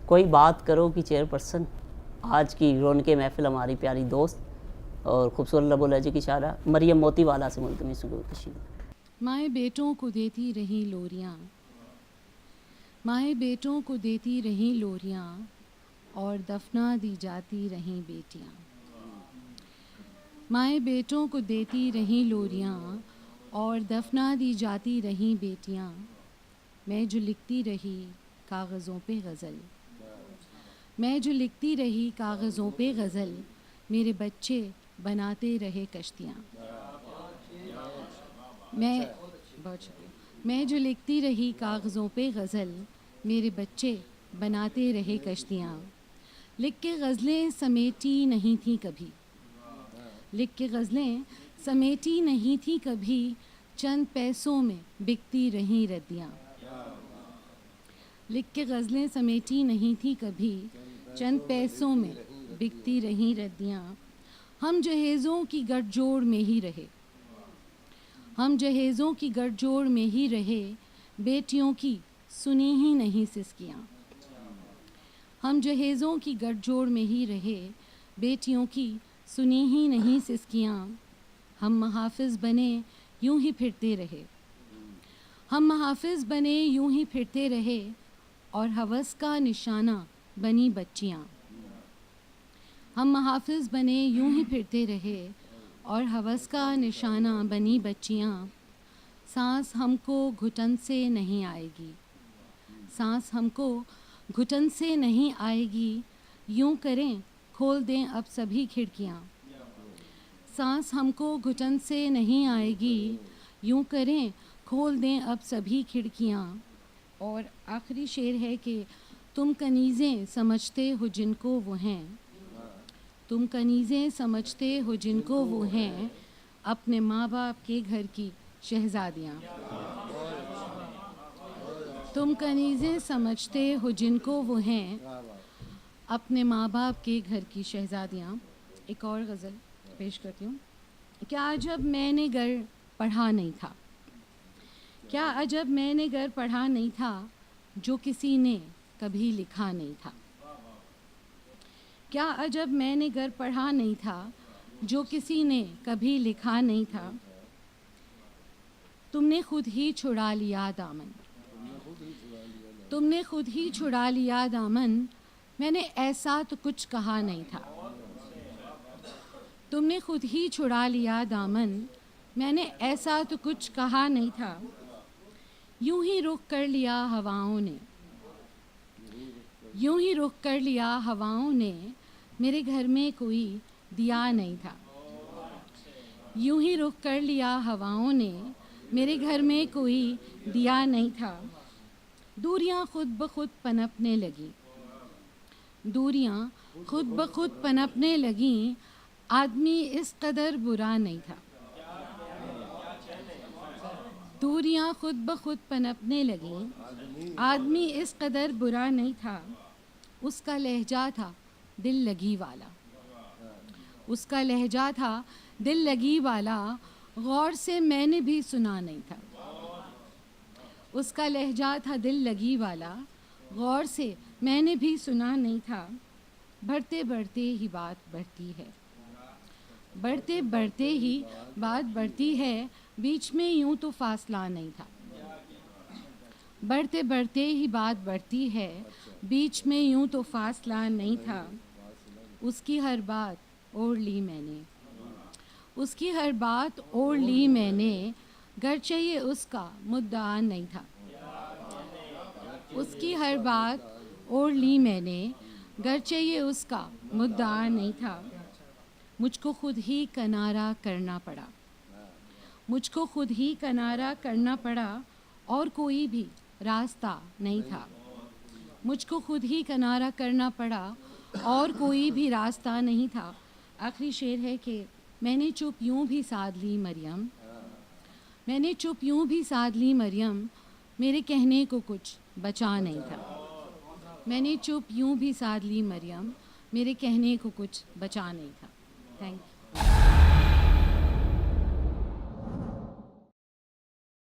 कोई बात करो कि चेयरपर्सन, आज की रौनक महफिल हमारी प्यारी दोस्त और खूबसूरत लबो लहजे की शायरा मरियम मोतीवाला से मुल्तमिस तशरीफ। माए बेटों को देती रही लोरियाँ, माए बेटों को देती रही लोरियाँ, और दफना दी जाती रहीं बेटियाँ। माए बेटों को देती रही लोरियाँ और दफना दी जाती रहीं बेटियाँ। मैं जो लिखती रही कागज़ों पे गज़ल, मैं जो लिखती रही कागज़ों पे गज़ल, मेरे बच्चे बनाते रहे कश्तियाँ। मैं जो लिखती रही कागज़ों पे गज़ल, मेरे बच्चे बनाते रहे कश्तियाँ। लिख के गज़लें समेटी नहीं थी कभी, लिख के गज़लें समेटी नहीं थी कभी, चंद पैसों में बिकती रहीं रद्दियाँ। लिख के गज़लें समेटी नहीं थी कभी, चंद पैसों में बिकती रहीं रद्दियाँ। हम जहेज़ों की गठजोड़ में ही रहे, हम जहेज़ों की गठजोड़ में ही रहे, बेटियों की सुनी ही नहीं सिसकियाँ। हम जहेज़ों की गठजोड़ में ही रहे, बेटियों की सुनी ही नहीं सिसकियाँ। हम महाफिज़ बने यूं ही फिरते रहे, हम महाफिज़ बने यूं ही फिरते रहे, और हवस का निशाना बनी बच्चियाँ। हम महाफिज़ बने यूं ही फिरते रहे, और हवस का निशाना बनी बच्चियाँ। सांस हमको घुटन से नहीं आएगी, सांस हमको घुटन से नहीं आएगी, यूं करें खोल दें अब सभी खिड़कियाँ। सांस हमको घुटन से नहीं आएगी, यूं करें खोल दें अब सभी खिड़कियाँ। और आखिरी शेर है कि तुम कनीज़ें समझते हो जिनको वो हैं, तुम कनीज़ें समझते हो जिनको वो हैं, अपने माँ बाप के घर की शहज़ादियाँ। तुम कनीज़ें समझते हो जिनको वो हैं, अपने माँ बाप के घर की शहज़ादियाँ। एक और गज़ल पेश करती हूँ। क्या अजब मैंने गर पढ़ा नहीं था, क्या अजब मैंने गर पढ़ा नहीं था, जो किसी ने कभी लिखा नहीं था। क्या अजब मैंने गर पढ़ा नहीं था, जो किसी ने कभी लिखा नहीं था। तुमने खुद ही छुड़ा लिया दामन, तुमने खुद ही छुड़ा लिया दामन, मैंने ऐसा तो कुछ कहा नहीं था। तुमने खुद ही छुड़ा लिया दामन, मैंने ऐसा तो कुछ कहा नहीं था। यूं ही रुख कर लिया हवाओं ने, यूं ही रुख कर लिया हवाओं ने, मेरे घर में कोई दिया नहीं था। यूं ही रुख कर लिया हवाओं ने, मेरे घर में कोई दिया नहीं था। दूरियां खुद ब खुद पनपने लगी, दूरियां खुद ब खुद पनपने लगीं, आदमी इस कदर बुरा नहीं था। दूरियां खुद ब खुद पनपने लगीं, आदमी इस कदर बुरा नहीं था। उसका लहजा था दिल लगी वाला, उसका लहजा था दिल लगी वाला, गौर से मैंने भी सुना नहीं था। उसका लहजा था दिल लगी वाला, गौर से मैंने भी सुना नहीं था। बढ़ते बढ़ते ही बात बढ़ती है, बढ़ते बढ़ते ही बात बढ़ती है, बीच में यूं तो फासला नहीं था। बढ़ते बढ़ते ही बात बढ़ती है, बीच में यूं तो फासला नहीं था। उसकी हर बात ओढ़ ली मैंने, उसकी हर बात ओढ़ ली मैंने, घर चाहिए उसका मुद्दा नहीं था। उसकी हर बात ओढ़ ली मैंने, घर चाहिए उसका मुद्दा नहीं था। मुझको खुद ही किनारा करना पड़ा, मुझको खुद ही किनारा करना पड़ा, और कोई भी रास्ता नहीं था। मुझको खुद ही किनारा करना पड़ा, और कोई भी रास्ता नहीं था। आखिरी शेर है कि मैंने चुप यूं भी साध ली मरियम, मैंने चुप यूं भी साध ली मरियम, मेरे कहने को कुछ बचा नहीं था। मैंने चुप यूं भी साध ली मरियम, मेरे कहने को कुछ बचा नहीं था। Thank you.